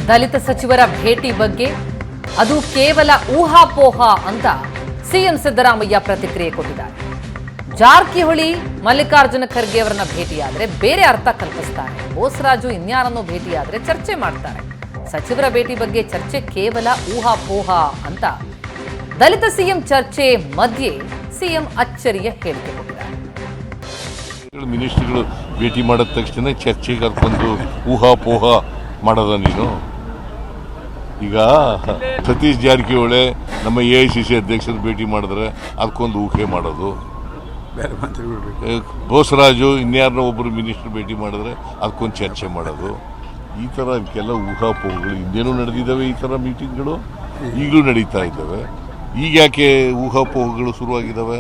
ದಲಿತ ಸಚಿವರ ಭೇಟಿ ಬಗ್ಗೆ ಅದು ಕೇವಲ ಊಹಾಪೋಹ ಅಂತ ಸಿಎಂ ಸಿದ್ದರಾಮಯ್ಯ ಪ್ರತಿಕ್ರಿಯೆ ಕೊಟ್ಟಿದ್ದಾರೆ. ಜಾರಕಿಹೊಳಿ ಮಲ್ಲಿಕಾರ್ಜುನ ಖರ್ಗೆ ಅವರನ್ನ ಭೇಟಿಯಾದ್ರೆ ಬೇರೆ ಅರ್ಥ ಕಲ್ಪಿಸ್ತಾರೆ. ಬೋಸರಾಜು ಇನ್ಯಾರನ್ನೋ ಭೇಟಿಯಾದ್ರೆ ಚರ್ಚೆ ಮಾಡ್ತಾರೆ. ಸಚಿವರ ಭೇಟಿ ಬಗ್ಗೆ ಚರ್ಚೆ ಕೇವಲ ಊಹಾಪೋಹ ಅಂತ ದಲಿತ ಸಿಎಂ ಚರ್ಚೆ ಮಧ್ಯೆ ಸಿಎಂ ಅಚ್ಚರಿಯ ಹೇಳಿಕೆ ಕೊಟ್ಟಿದ್ದಾರೆ. ಮಿನಿಸ್ಟರ್ಗಳು ಭೇಟಿ ಮಾಡಿದ ತಕ್ಷಣ ಚರ್ಚೆಗೆ ಕರ್ಕೊಂಡು ಊಹಾಪೋಹ ಮಾಡೋದ ನೀನು? ಈಗ ಸತೀಶ್ ಜಾರಕಿಹೊಳಿ ನಮ್ಮ AICC ಅಧ್ಯಕ್ಷರು ಭೇಟಿ ಮಾಡಿದ್ರೆ ಅದಕ್ಕೊಂದು ಊಹೆ ಮಾಡೋದು, ಬೋಸರಾಜು ಇನ್ಯಾರನ್ನ ಒಬ್ಬರು ಮಿನಿಸ್ಟರ್ ಭೇಟಿ ಮಾಡಿದ್ರೆ ಅದಕ್ಕೊಂದು ಚರ್ಚೆ ಮಾಡೋದು, ಈ ಥರ ಕೆಲ ಊಹಾಪೋಹಗಳು ಹಿಂದೇನೂ ನಡೆದಿದ್ದಾವೆ. ಈ ಥರ ಮೀಟಿಂಗ್ಗಳು ಈಗಲೂ ನಡೀತಾ ಇದ್ದಾವೆ. ಈಗ ಯಾಕೆ ಊಹಾಪೋಹಗಳು ಶುರುವಾಗಿದ್ದಾವೆ?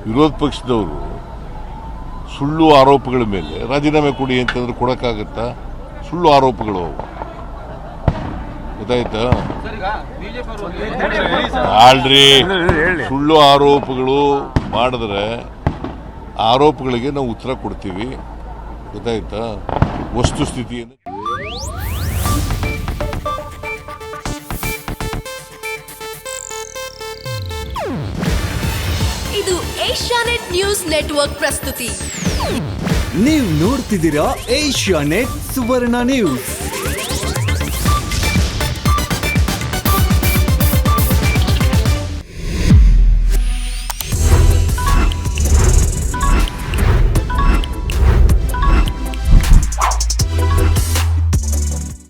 ವಿರೋಧ ಪಕ್ಷದವರು ಸುಳ್ಳು ಆರೋಪಗಳ ಮೇಲೆ ರಾಜೀನಾಮೆ ಕೊಡಿ ಅಂತಂದ್ರೆ ಕೊಡಕ್ಕಾಗತ್ತಾ? ಸುಳ್ಳು ಆರೋಪಗಳು ಗೊತ್ತಾಯ್ತಾ? ಆಲ್ರಿ ಸುಳ್ಳು ಆರೋಪಗಳು ಮಾಡಿದ್ರೆ ಆರೋಪಗಳಿಗೆ ನಾವು ಉತ್ತರ ಕೊಡ್ತೀವಿ. ಗೊತ್ತಾಯ್ತಾ? ವಸ್ತುಸ್ಥಿತಿಯನ್ನು ಇದು ಏಷ್ಯಾನೆಟ್ ನ್ಯೂಸ್ ನೆಟ್ವರ್ಕ್ ಪ್ರಸ್ತುತಿ. ನೀವು ನೋಡ್ತಿದ್ದೀರಾ ಏಷ್ಯಾನೆಟ್ ಸುವರ್ಣ ನ್ಯೂಸ್.